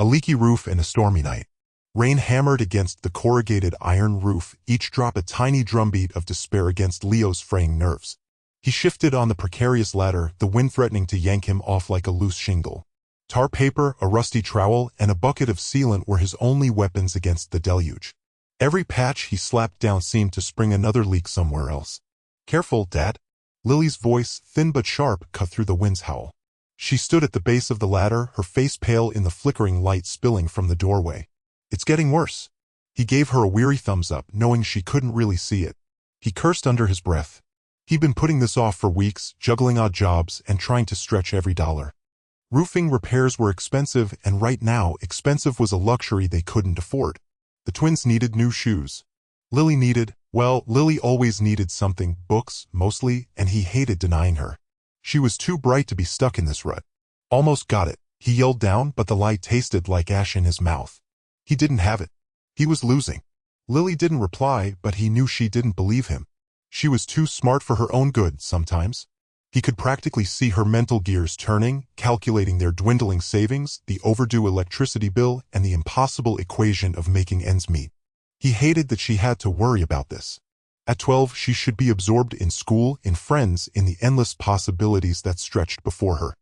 A leaky roof and a stormy night. Rain hammered against the corrugated iron roof, each drop a tiny drumbeat of despair against Leo's fraying nerves. He shifted on the precarious ladder, the wind threatening to yank him off like a loose shingle. Tar paper, a rusty trowel, and a bucket of sealant were his only weapons against the deluge. Every patch he slapped down seemed to spring another leak somewhere else. "Careful, Dad." Lily's voice, thin but sharp, cut through the wind's howl. She stood at the base of the ladder, her face pale in the flickering light spilling from the doorway. "It's getting worse." He gave her a weary thumbs up, knowing she couldn't really see it. He cursed under his breath. He'd been putting this off for weeks, juggling odd jobs and trying to stretch every dollar. Roofing repairs were expensive, and right now, expensive was a luxury they couldn't afford. The twins needed new shoes. Lily always needed something, books, mostly, and he hated denying her. She was too bright to be stuck in this rut. "Almost got it," he yelled down, but the lie tasted like ash in his mouth. He didn't have it. He was losing. Lily didn't reply, but he knew she didn't believe him. She was too smart for her own good sometimes. He could practically see her mental gears turning, calculating their dwindling savings, the overdue electricity bill, and the impossible equation of making ends meet. He hated that she had to worry about this. At 12, she should be absorbed in school, in friends, in the endless possibilities that stretched before her.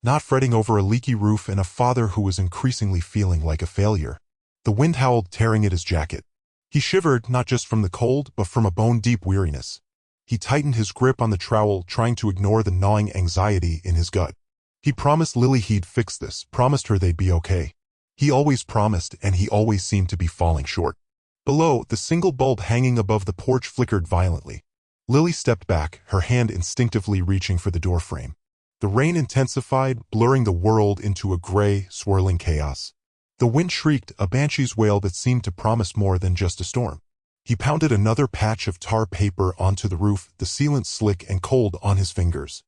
Not fretting over a leaky roof and a father who was increasingly feeling like a failure. The wind howled, tearing at his jacket. He shivered, not just from the cold, but from a bone-deep weariness. He tightened his grip on the trowel, trying to ignore the gnawing anxiety in his gut. He promised Lily he'd fix this, promised her they'd be okay. He always promised, and he always seemed to be falling short. Below, the single bulb hanging above the porch flickered violently. Lily stepped back, her hand instinctively reaching for the doorframe. The rain intensified, blurring the world into a gray, swirling chaos. The wind shrieked, a banshee's wail that seemed to promise more than just a storm. He pounded another patch of tar paper onto the roof, the sealant slick and cold on his fingers.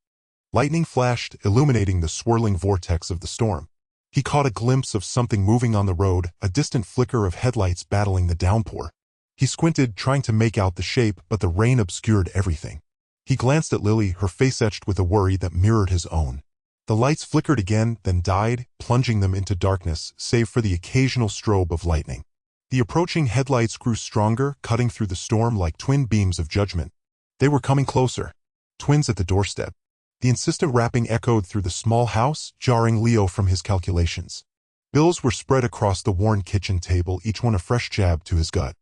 Lightning flashed, illuminating the swirling vortex of the storm. He caught a glimpse of something moving on the road, a distant flicker of headlights battling the downpour. He squinted, trying to make out the shape, but the rain obscured everything. He glanced at Lily, her face etched with a worry that mirrored his own. The lights flickered again, then died, plunging them into darkness, save for the occasional strobe of lightning. The approaching headlights grew stronger, cutting through the storm like twin beams of judgment. They were coming closer. Twins at the doorstep. The insistent rapping echoed through the small house, jarring Leo from his calculations. Bills were spread across the worn kitchen table, each one a fresh jab to his gut.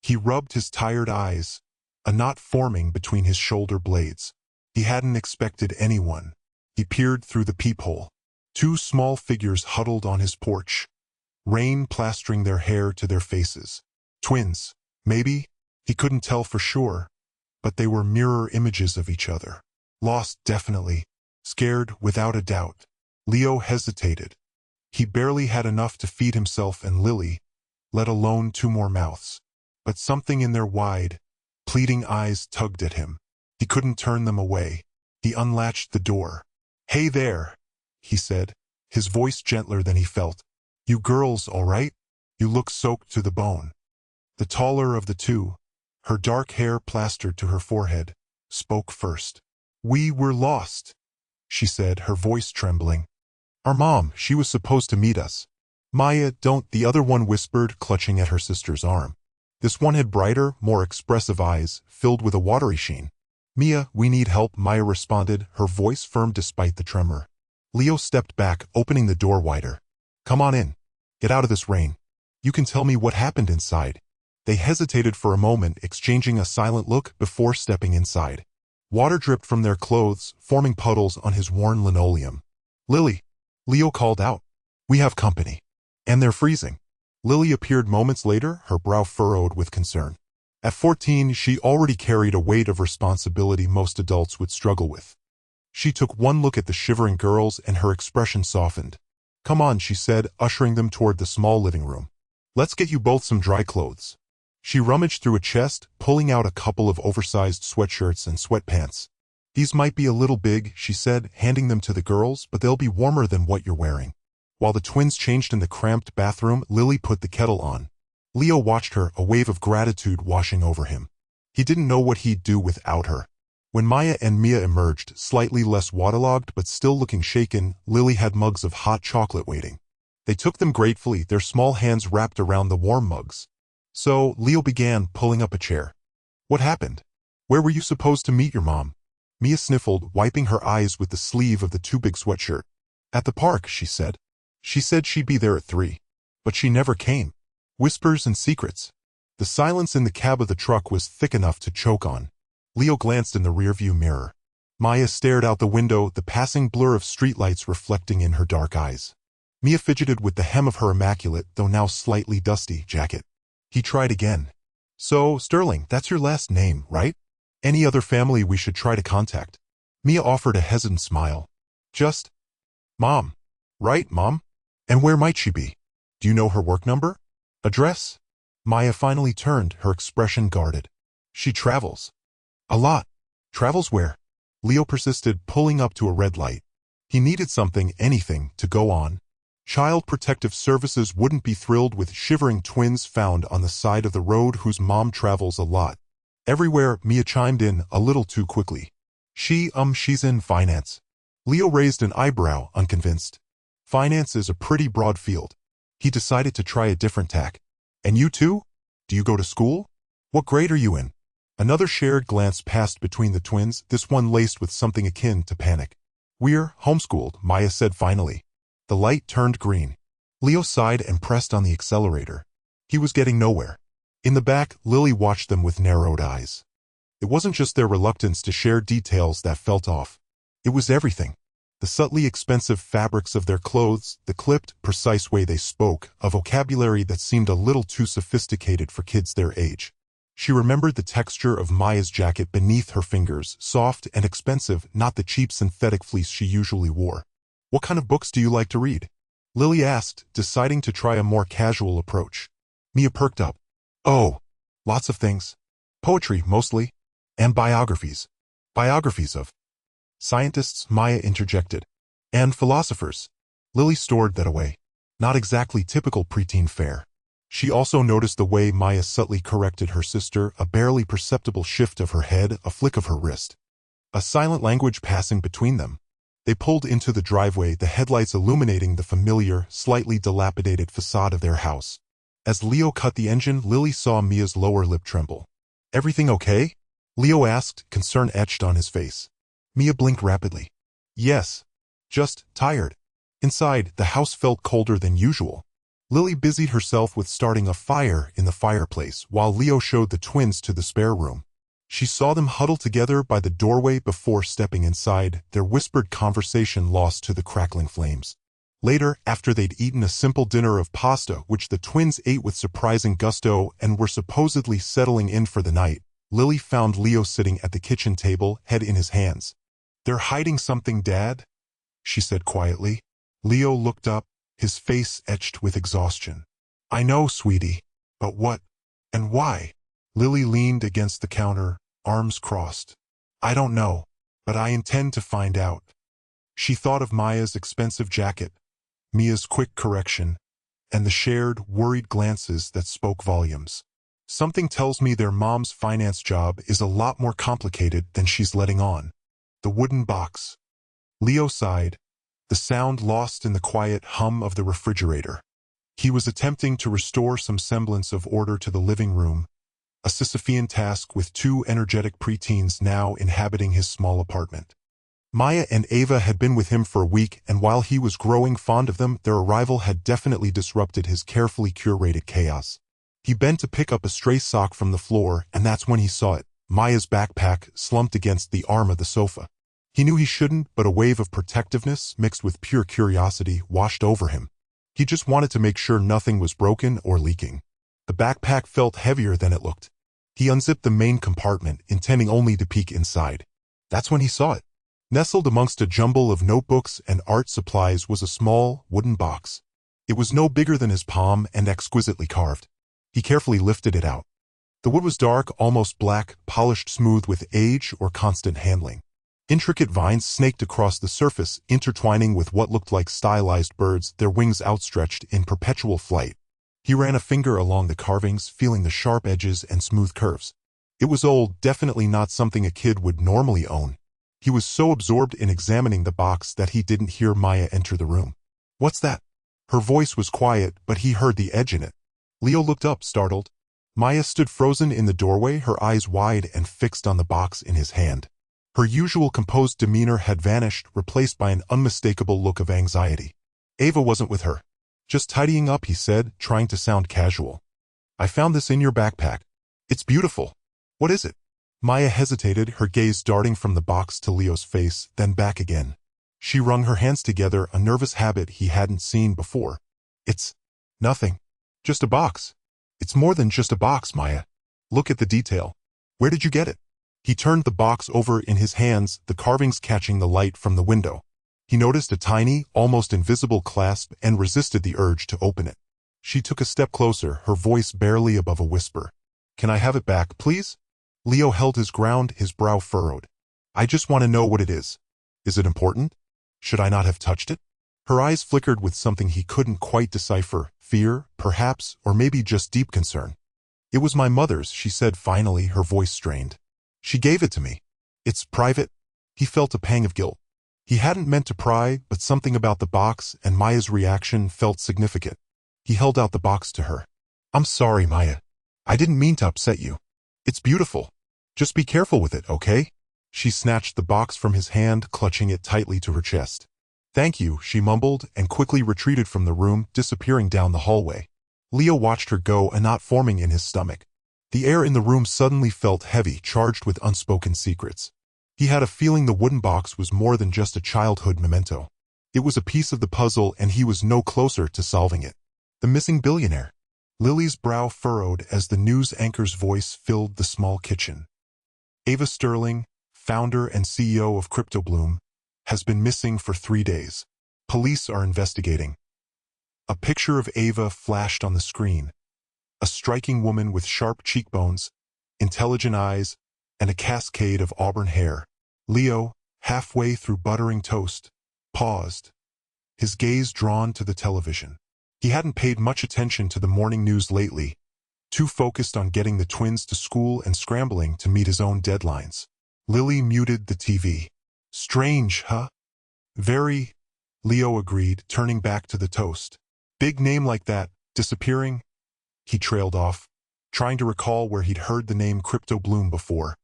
He rubbed his tired eyes, a knot forming between his shoulder blades. He hadn't expected anyone. He peered through the peephole. Two small figures huddled on his porch, rain plastering their hair to their faces. Twins, maybe? He couldn't tell for sure, but they were mirror images of each other. Lost, definitely. Scared, without a doubt. Leo hesitated. He barely had enough to feed himself and Lily, let alone two more mouths. But something in their wide, pleading eyes tugged at him. He couldn't turn them away. He unlatched the door. "Hey there," he said, his voice gentler than he felt. "You girls all right? You look soaked to the bone." The taller of the two, her dark hair plastered to her forehead, spoke first. "We were lost," she said, her voice trembling. "Our mom, she was supposed to meet us." "Maya, don't," the other one whispered, clutching at her sister's arm. This one had brighter, more expressive eyes, filled with a watery sheen. "Mia, we need help," Maya responded, her voice firm despite the tremor. Leo stepped back, opening the door wider. "Come on in. Get out of this rain. You can tell me what happened inside." They hesitated for a moment, exchanging a silent look before stepping inside. Water dripped from their clothes, forming puddles on his worn linoleum. "Lily," Leo called out. "We have company. And they're freezing." Lily appeared moments later, her brow furrowed with concern. At 14, she already carried a weight of responsibility most adults would struggle with. She took one look at the shivering girls and her expression softened. "Come on," she said, ushering them toward the small living room. "Let's get you both some dry clothes." She rummaged through a chest, pulling out a couple of oversized sweatshirts and sweatpants. "These might be a little big," she said, handing them to the girls, "but they'll be warmer than what you're wearing." While the twins changed in the cramped bathroom, Lily put the kettle on. Leo watched her, a wave of gratitude washing over him. He didn't know what he'd do without her. When Maya and Mia emerged, slightly less waterlogged but still looking shaken, Lily had mugs of hot chocolate waiting. They took them gratefully, their small hands wrapped around the warm mugs. So, Leo began, pulling up a chair. What happened? Where were you supposed to meet your mom? Mia sniffled, wiping her eyes with the sleeve of the too-big sweatshirt. At the park, she said. She said she'd be there at 3. But she never came. Whispers and secrets. The silence in the cab of the truck was thick enough to choke on. Leo glanced in the rearview mirror. Maya stared out the window, the passing blur of streetlights reflecting in her dark eyes. Mia fidgeted with the hem of her immaculate, though now slightly dusty, jacket. He tried again. So, Sterling, that's your last name, right? Any other family we should try to contact? Mia offered a hesitant smile. Just Mom. Right, Mom? And where might she be? Do you know her work number? Address? Maya finally turned, her expression guarded. She travels. A lot. Travels where? Leo persisted, pulling up to a red light. He needed something, anything, to go on. Child Protective Services wouldn't be thrilled with shivering twins found on the side of the road whose mom travels a lot. Everywhere, Mia chimed in, a little too quickly. She's in finance. Leo raised an eyebrow, unconvinced. Finance is a pretty broad field. He decided to try a different tack. And you too? Do you go to school? What grade are you in? Another shared glance passed between the twins, this one laced with something akin to panic. We're homeschooled, Maya said finally. The light turned green. Leo sighed and pressed on the accelerator. He was getting nowhere. In the back, Lily watched them with narrowed eyes. It wasn't just their reluctance to share details that felt off. It was everything. The subtly expensive fabrics of their clothes, the clipped, precise way they spoke, a vocabulary that seemed a little too sophisticated for kids their age. She remembered the texture of Maya's jacket beneath her fingers, soft and expensive, not the cheap synthetic fleece she usually wore. What kind of books do you like to read? Lily asked, deciding to try a more casual approach. Mia perked up. Oh, lots of things. Poetry, mostly. And biographies. Biographies of scientists, Maya interjected. And philosophers. Lily stored that away. Not exactly typical preteen fare. She also noticed the way Maya subtly corrected her sister, a barely perceptible shift of her head, a flick of her wrist. A silent language passing between them. They pulled into the driveway, the headlights illuminating the familiar, slightly dilapidated facade of their house. As Leo cut the engine, Lily saw Mia's lower lip tremble. Everything okay? Leo asked, concern etched on his face. Mia blinked rapidly. Yes. Just tired. Inside, the house felt colder than usual. Lily busied herself with starting a fire in the fireplace while Leo showed the twins to the spare room. She saw them huddle together by the doorway before stepping inside, their whispered conversation lost to the crackling flames. Later, after they'd eaten a simple dinner of pasta which the twins ate with surprising gusto and were supposedly settling in for the night, Lily found Leo sitting at the kitchen table, head in his hands. They're hiding something, Dad, she said quietly. Leo looked up, his face etched with exhaustion. I know, sweetie, but what and why? Lily leaned against the counter, arms crossed. I don't know, but I intend to find out. She thought of Maya's expensive jacket, Mia's quick correction, and the shared, worried glances that spoke volumes. Something tells me their mom's finance job is a lot more complicated than she's letting on. The wooden box. Leo sighed, the sound lost in the quiet hum of the refrigerator. He was attempting to restore some semblance of order to the living room, a Sisyphean task with 2 energetic preteens now inhabiting his small apartment. Maya and Ava had been with him for a week, and while he was growing fond of them, their arrival had definitely disrupted his carefully curated chaos. He bent to pick up a stray sock from the floor, and that's when he saw it, Maya's backpack slumped against the arm of the sofa. He knew he shouldn't, but a wave of protectiveness mixed with pure curiosity washed over him. He just wanted to make sure nothing was broken or leaking. The backpack felt heavier than it looked. He unzipped the main compartment, intending only to peek inside. That's when he saw it. Nestled amongst a jumble of notebooks and art supplies was a small, wooden box. It was no bigger than his palm and exquisitely carved. He carefully lifted it out. The wood was dark, almost black, polished smooth with age or constant handling. Intricate vines snaked across the surface, intertwining with what looked like stylized birds, their wings outstretched in perpetual flight. He ran a finger along the carvings, feeling the sharp edges and smooth curves. It was old, definitely not something a kid would normally own. He was so absorbed in examining the box that he didn't hear Maya enter the room. What's that? Her voice was quiet, but he heard the edge in it. Leo looked up, startled. Maya stood frozen in the doorway, her eyes wide and fixed on the box in his hand. Her usual composed demeanor had vanished, replaced by an unmistakable look of anxiety. Ava wasn't with her. Just tidying up, he said, trying to sound casual. I found this in your backpack. It's beautiful. What is it? Maya hesitated, her gaze darting from the box to Leo's face, then back again. She wrung her hands together, a nervous habit he hadn't seen before. It's nothing. Just a box. It's more than just a box, Maya. Look at the detail. Where did you get it? He turned the box over in his hands, the carvings catching the light from the window. He noticed a tiny, almost invisible clasp and resisted the urge to open it. She took a step closer, her voice barely above a whisper. Can I have it back, please? Leo held his ground, his brow furrowed. I just want to know what it is. Is it important? Should I not have touched it? Her eyes flickered with something he couldn't quite decipher, fear, perhaps, or maybe just deep concern. It was my mother's, she said finally, her voice strained. She gave it to me. It's private. He felt a pang of guilt. He hadn't meant to pry, but something about the box and Maya's reaction felt significant. He held out the box to her. I'm sorry, Maya. I didn't mean to upset you. It's beautiful. Just be careful with it, okay? She snatched the box from his hand, clutching it tightly to her chest. Thank you, she mumbled, and quickly retreated from the room, disappearing down the hallway. Leo watched her go, a knot forming in his stomach. The air in the room suddenly felt heavy, charged with unspoken secrets. He had a feeling the wooden box was more than just a childhood memento. It was a piece of the puzzle, and he was no closer to solving it. The missing billionaire. Lily's brow furrowed as the news anchor's voice filled the small kitchen. Ava Sterling, founder and CEO of CryptoBloom, has been missing for 3 days. Police are investigating. A picture of Ava flashed on the screen. A striking woman with sharp cheekbones, intelligent eyes, and a cascade of auburn hair. Leo, halfway through buttering toast, paused, his gaze drawn to the television. He hadn't paid much attention to the morning news lately, too focused on getting the twins to school and scrambling to meet his own deadlines. Lily muted the TV. Strange, huh? Very, Leo agreed, turning back to the toast. Big name like that, disappearing? He trailed off, trying to recall where he'd heard the name CryptoBloom before.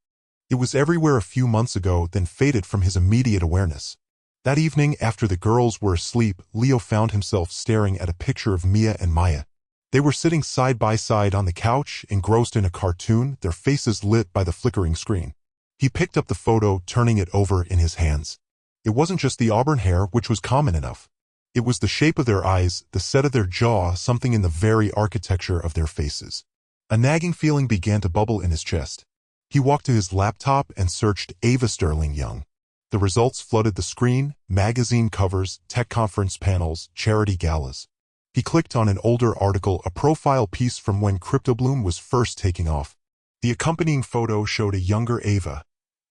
It was everywhere a few months ago, then faded from his immediate awareness. That evening, after the girls were asleep, Leo found himself staring at a picture of Mia and Maya. They were sitting side by side on the couch, engrossed in a cartoon, their faces lit by the flickering screen. He picked up the photo, turning it over in his hands. It wasn't just the auburn hair, which was common enough. It was the shape of their eyes, the set of their jaw, something in the very architecture of their faces. A nagging feeling began to bubble in his chest. He walked to his laptop and searched Ava Sterling Young. The results flooded the screen: magazine covers, tech conference panels, charity galas. He clicked on an older article, a profile piece from when CryptoBloom was first taking off. The accompanying photo showed a younger Ava,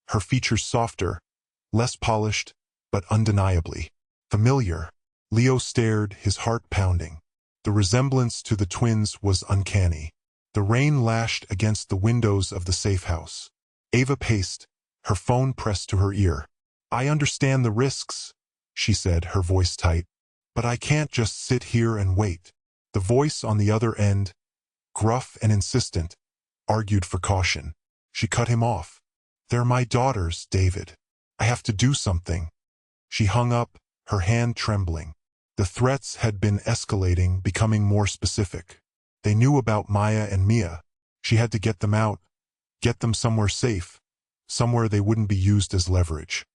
her features softer, less polished, but undeniably familiar. Leo stared, his heart pounding. The resemblance to the twins was uncanny. The rain lashed against the windows of the safe house. Ava paced, her phone pressed to her ear. I understand the risks, she said, her voice tight. But I can't just sit here and wait. The voice on the other end, gruff and insistent, argued for caution. She cut him off. They're my daughters, David. I have to do something. She hung up, her hand trembling. The threats had been escalating, becoming more specific. They knew about Maya and Mia. She had to get them out, get them somewhere safe, somewhere they wouldn't be used as leverage.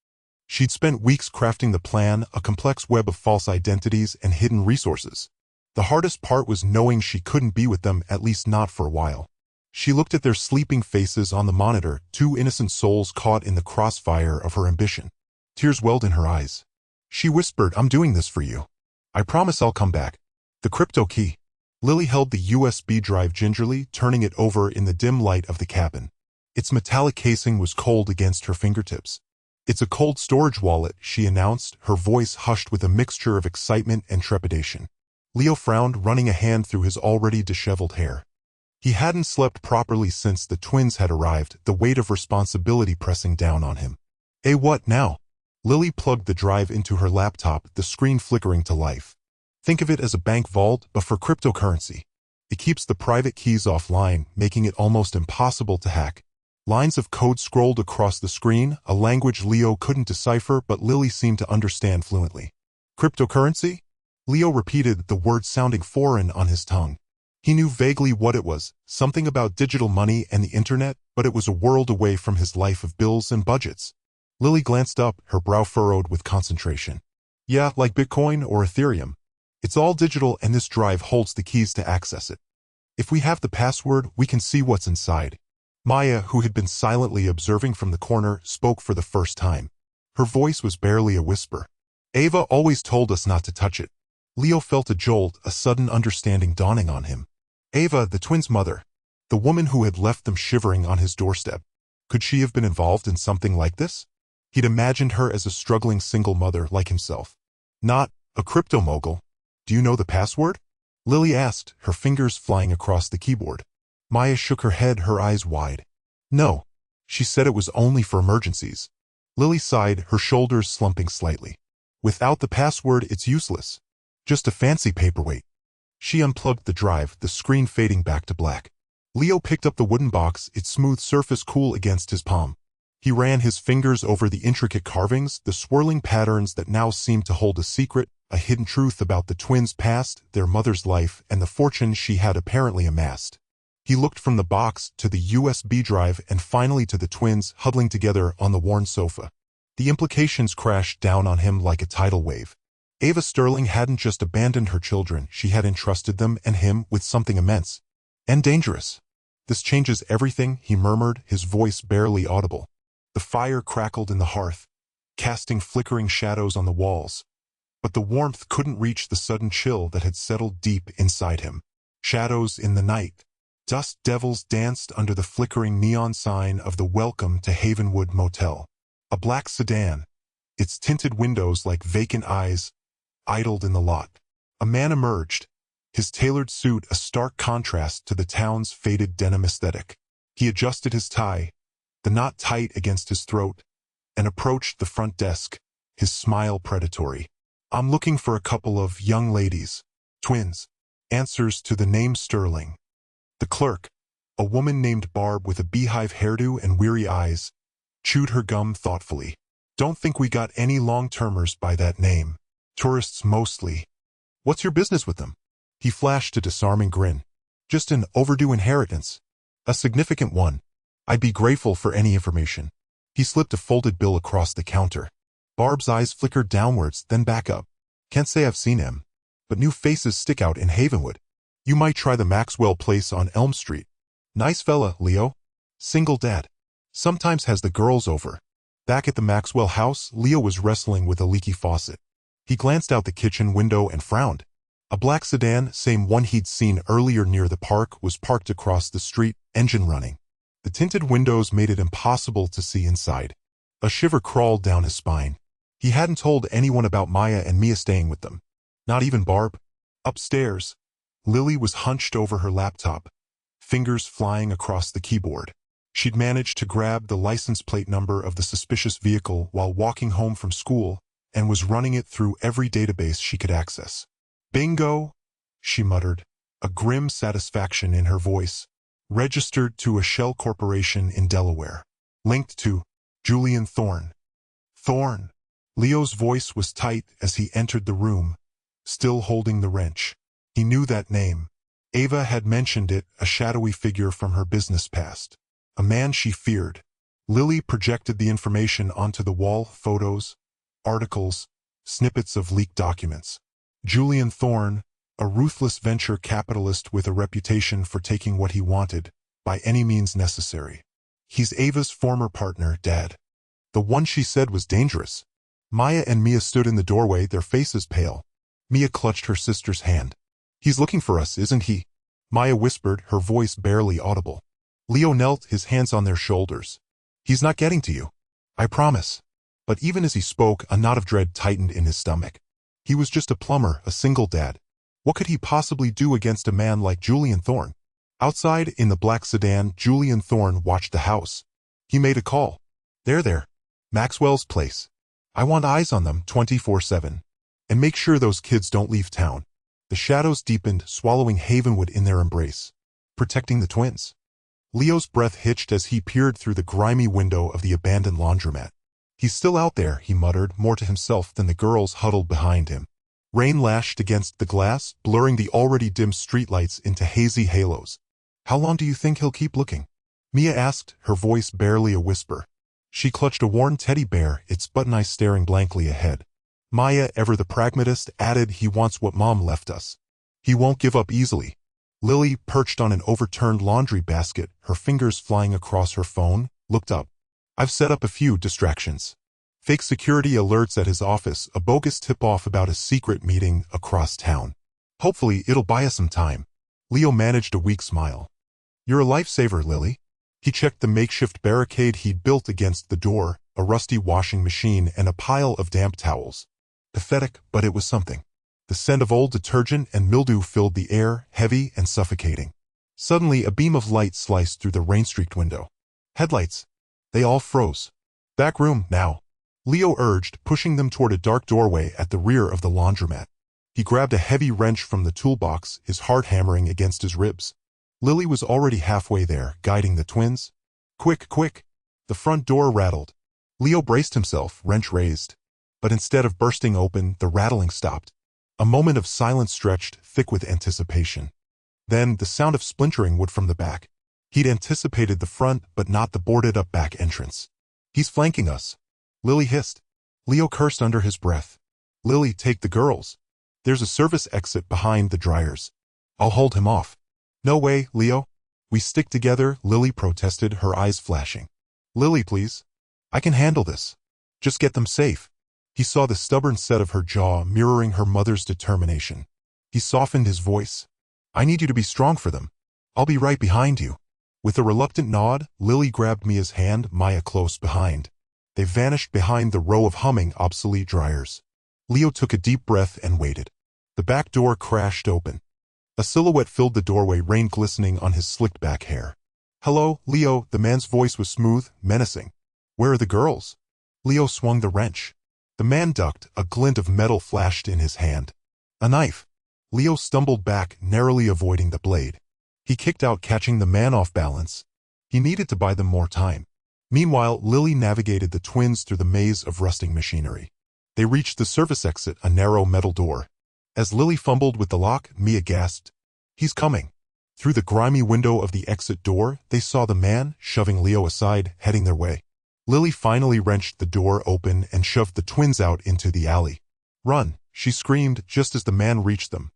She'd spent weeks crafting the plan, a complex web of false identities and hidden resources. The hardest part was knowing she couldn't be with them, at least not for a while. She looked at their sleeping faces on the monitor, two innocent souls caught in the crossfire of her ambition. Tears welled in her eyes. She whispered, I'm doing this for you. I promise I'll come back. The crypto key. Lily held the USB drive gingerly, turning it over in the dim light of the cabin. Its metallic casing was cold against her fingertips. It's a cold storage wallet, she announced, her voice hushed with a mixture of excitement and trepidation. Leo frowned, running a hand through his already disheveled hair. He hadn't slept properly since the twins had arrived, the weight of responsibility pressing down on him. What now? Lily plugged the drive into her laptop, the screen flickering to life. Think of it as a bank vault, but for cryptocurrency. It keeps the private keys offline, making it almost impossible to hack. Lines of code scrolled across the screen, a language Leo couldn't decipher but Lily seemed to understand fluently. Cryptocurrency? Leo repeated, the word sounding foreign on his tongue. He knew vaguely what it was, something about digital money and the internet, but it was a world away from his life of bills and budgets. Lily glanced up, her brow furrowed with concentration. Yeah, like Bitcoin or Ethereum. It's all digital and this drive holds the keys to access it. If we have the password, we can see what's inside. Maya, who had been silently observing from the corner, spoke for the first time. Her voice was barely a whisper. Ava always told us not to touch it. Leo felt a jolt, a sudden understanding dawning on him. Ava, the twins' mother. The woman who had left them shivering on his doorstep. Could she have been involved in something like this? He'd imagined her as a struggling single mother like himself. Not a crypto mogul. Do you know the password? Lily asked, her fingers flying across the keyboard. Maya shook her head, her eyes wide. No. She said it was only for emergencies. Lily sighed, her shoulders slumping slightly. Without the password, it's useless. Just a fancy paperweight. She unplugged the drive, the screen fading back to black. Leo picked up the wooden box, its smooth surface cool against his palm. He ran his fingers over the intricate carvings, the swirling patterns that now seemed to hold a secret, a hidden truth about the twins' past, their mother's life, and the fortune she had apparently amassed. He looked from the box to the USB drive and finally to the twins huddling together on the worn sofa. The implications crashed down on him like a tidal wave. Ava Sterling hadn't just abandoned her children, she had entrusted them and him with something immense. And dangerous. This changes everything, he murmured, his voice barely audible. The fire crackled in the hearth, casting flickering shadows on the walls. But the warmth couldn't reach the sudden chill that had settled deep inside him. Shadows in the night. Dust devils danced under the flickering neon sign of the Welcome to Havenwood Motel. A black sedan, its tinted windows like vacant eyes, idled in the lot. A man emerged, his tailored suit a stark contrast to the town's faded denim aesthetic. He adjusted his tie, the knot tight against his throat, and approached the front desk, his smile predatory. I'm looking for a couple of young ladies, twins, answers to the name Sterling. The clerk, a woman named Barb with a beehive hairdo and weary eyes, chewed her gum thoughtfully. Don't think we got any long-termers by that name. Tourists mostly. What's your business with them? He flashed a disarming grin. Just an overdue inheritance. A significant one. I'd be grateful for any information. He slipped a folded bill across the counter. Barb's eyes flickered downwards, then back up. Can't say I've seen him, but new faces stick out in Havenwood. You might try the Maxwell place on Elm Street. Nice fella, Leo. Single dad. Sometimes has the girls over. Back at the Maxwell house, Leo was wrestling with a leaky faucet. He glanced out the kitchen window and frowned. A black sedan, same one he'd seen earlier near the park, was parked across the street, engine running. The tinted windows made it impossible to see inside. A shiver crawled down his spine. He hadn't told anyone about Maya and Mia staying with them. Not even Barb. Upstairs, Lily was hunched over her laptop, fingers flying across the keyboard. She'd managed to grab the license plate number of the suspicious vehicle while walking home from school and was running it through every database she could access. Bingo, she muttered, a grim satisfaction in her voice. Registered to a shell corporation in Delaware. Linked to Julian Thorne. Thorne. Leo's voice was tight as he entered the room, still holding the wrench. He knew that name. Ava had mentioned it, a shadowy figure from her business past. A man she feared. Lily projected the information onto the wall, photos, articles, snippets of leaked documents. Julian Thorne, a ruthless venture capitalist with a reputation for taking what he wanted, by any means necessary. He's Ava's former partner, Dad. The one she said was dangerous. Maya and Mia stood in the doorway, their faces pale. Mia clutched her sister's hand. He's looking for us, isn't he? Maya whispered, her voice barely audible. Leo knelt, his hands on their shoulders. He's not getting to you. I promise. But even as he spoke, a knot of dread tightened in his stomach. He was just a plumber, a single dad. What could he possibly do against a man like Julian Thorne? Outside, in the black sedan, Julian Thorne watched the house. He made a call. There. Maxwell's place. I want eyes on them 24/7. And make sure those kids don't leave town. The shadows deepened, swallowing Havenwood in their embrace, protecting the twins. Leo's breath hitched as he peered through the grimy window of the abandoned laundromat. He's still out there, he muttered, more to himself than the girls huddled behind him. Rain lashed against the glass, blurring the already dim streetlights into hazy halos. How long do you think he'll keep looking? Mia asked, her voice barely a whisper. She clutched a worn teddy bear, its button eyes staring blankly ahead. Maya, ever the pragmatist, added, he wants what Mom left us. He won't give up easily. Lily, perched on an overturned laundry basket, her fingers flying across her phone, looked up. I've set up a few distractions. Fake security alerts at his office, a bogus tip-off about a secret meeting across town. Hopefully it'll buy us some time. Leo managed a weak smile. You're a lifesaver, Lily. He checked the makeshift barricade he'd built against the door, a rusty washing machine and a pile of damp towels. Pathetic, but it was something. The scent of old detergent and mildew filled the air, heavy and suffocating. Suddenly, a beam of light sliced through the rain-streaked window. Headlights. They all froze. Back room, now. Leo urged, pushing them toward a dark doorway at the rear of the laundromat. He grabbed a heavy wrench from the toolbox, his heart hammering against his ribs. Lily was already halfway there, guiding the twins. Quick, quick! The front door rattled. Leo braced himself, wrench raised. But instead of bursting open, the rattling stopped. A moment of silence stretched, thick with anticipation. Then, the sound of splintering wood from the back. He'd anticipated the front, but not the boarded-up back entrance. He's flanking us. Lily hissed. Leo cursed under his breath. Lily, take the girls. There's a service exit behind the dryers. I'll hold him off. No way, Leo. We stick together, Lily protested, her eyes flashing. Lily, please. I can handle this. Just get them safe. He saw the stubborn set of her jaw mirroring her mother's determination. He softened his voice. I need you to be strong for them. I'll be right behind you. With a reluctant nod, Lily grabbed Mia's hand, Maya close behind. They vanished behind the row of humming, obsolete dryers. Leo took a deep breath and waited. The back door crashed open. A silhouette filled the doorway, rain glistening on his slicked back hair. Hello, Leo, the man's voice was smooth, menacing. Where are the girls? Leo swung the wrench. The man ducked, a glint of metal flashed in his hand. A knife. Leo stumbled back, narrowly avoiding the blade. He kicked out, catching the man off balance. He needed to buy them more time. Meanwhile, Lily navigated the twins through the maze of rusting machinery. They reached the service exit, a narrow metal door. As Lily fumbled with the lock, Mia gasped. He's coming. Through the grimy window of the exit door, they saw the man, shoving Leo aside, heading their way. Lily finally wrenched the door open and shoved the twins out into the alley. Run, she screamed just as the man reached them.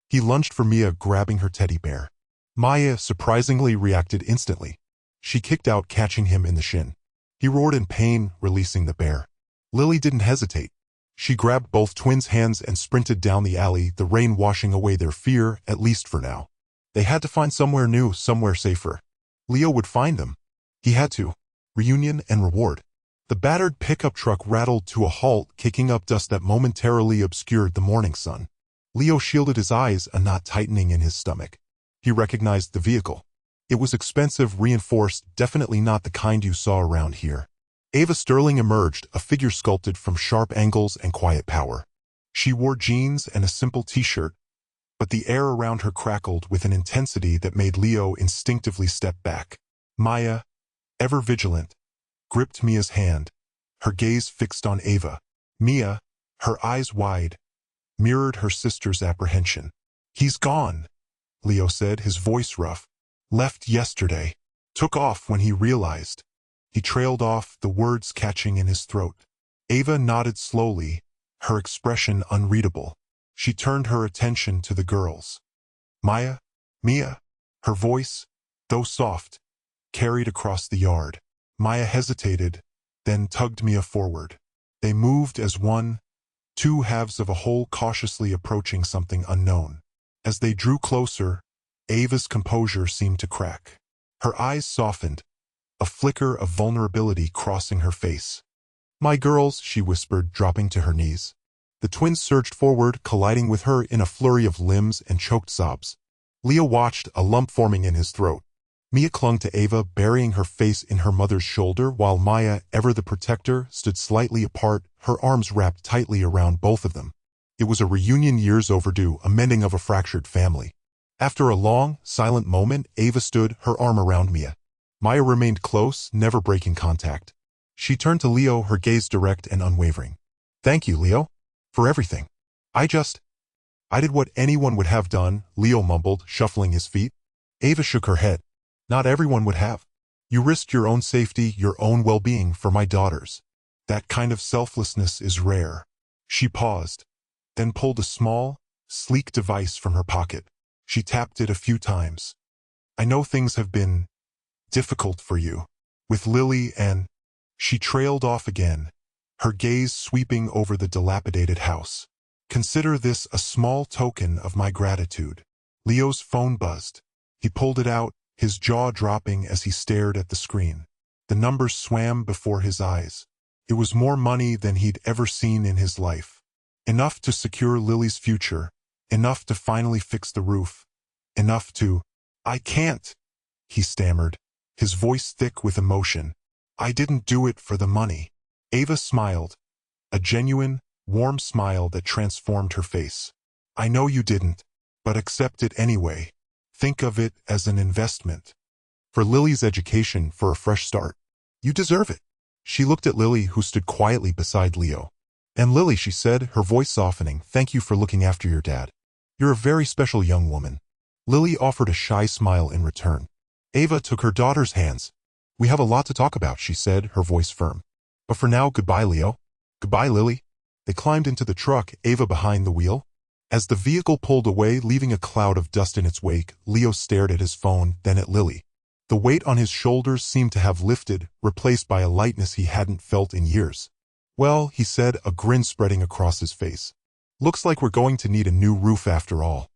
He lunged for Mia, grabbing her teddy bear. Maya surprisingly reacted instantly. She kicked out, catching him in the shin. He roared in pain, releasing the bear. Lily didn't hesitate. She grabbed both twins' hands and sprinted down the alley, the rain washing away their fear, at least for now. They had to find somewhere new, somewhere safer. Leo would find them. He had to. Reunion and reward. The battered pickup truck rattled to a halt, kicking up dust that momentarily obscured the morning sun. Leo shielded his eyes, a knot tightening in his stomach. He recognized the vehicle. It was expensive, reinforced, definitely not the kind you saw around here. Ava Sterling emerged, a figure sculpted from sharp angles and quiet power. She wore jeans and a simple t-shirt, but the air around her crackled with an intensity that made Leo instinctively step back. Maya, ever vigilant, gripped Mia's hand, her gaze fixed on Ava. Mia, her eyes wide, mirrored her sister's apprehension. He's gone, Leo said, his voice rough. Left yesterday. Took off when he realized. He trailed off, the words catching in his throat. Ava nodded slowly, her expression unreadable. She turned her attention to the girls. Maya, Mia, her voice, though soft, carried across the yard. Maya hesitated, then tugged Mia forward. They moved as one, two halves of a whole, cautiously approaching something unknown. As they drew closer, Ava's composure seemed to crack. Her eyes softened, a flicker of vulnerability crossing her face. My girls, she whispered, dropping to her knees. The twins surged forward, colliding with her in a flurry of limbs and choked sobs. Leo watched, a lump forming in his throat. Mia clung to Ava, burying her face in her mother's shoulder, while Maya, ever the protector, stood slightly apart, her arms wrapped tightly around both of them. It was a reunion years overdue, a mending of a fractured family. After a long, silent moment, Ava stood, her arm around Mia. Maya remained close, never breaking contact. She turned to Leo, her gaze direct and unwavering. Thank you, Leo, for everything. I did what anyone would have done, Leo mumbled, shuffling his feet. Ava shook her head. Not everyone would have. You risked your own safety, your own well-being for my daughters. That kind of selflessness is rare. She paused, then pulled a small, sleek device from her pocket. She tapped it a few times. I know things have been difficult for you, with Lily and... She trailed off again, her gaze sweeping over the dilapidated house. Consider this a small token of my gratitude. Leo's phone buzzed. He pulled it out, his jaw dropping as he stared at the screen. The numbers swam before his eyes. It was more money than he'd ever seen in his life. Enough to secure Lily's future, enough to finally fix the roof, enough to... I can't, he stammered, his voice thick with emotion. I didn't do it for the money. Ava smiled, a genuine, warm smile that transformed her face. I know you didn't, but accept it anyway. Think of it as an investment. For Lily's education, for a fresh start. You deserve it. She looked at Lily, who stood quietly beside Leo. And Lily, she said, her voice softening, thank you for looking after your dad. You're a very special young woman. Lily offered a shy smile in return. Ava took her daughter's hands. We have a lot to talk about, she said, her voice firm. But for now, goodbye, Leo. Goodbye, Lily. They climbed into the truck, Ava behind the wheel. As the vehicle pulled away, leaving a cloud of dust in its wake, Leo stared at his phone, then at Lily. The weight on his shoulders seemed to have lifted, replaced by a lightness he hadn't felt in years. Well, he said, a grin spreading across his face. Looks like we're going to need a new roof after all.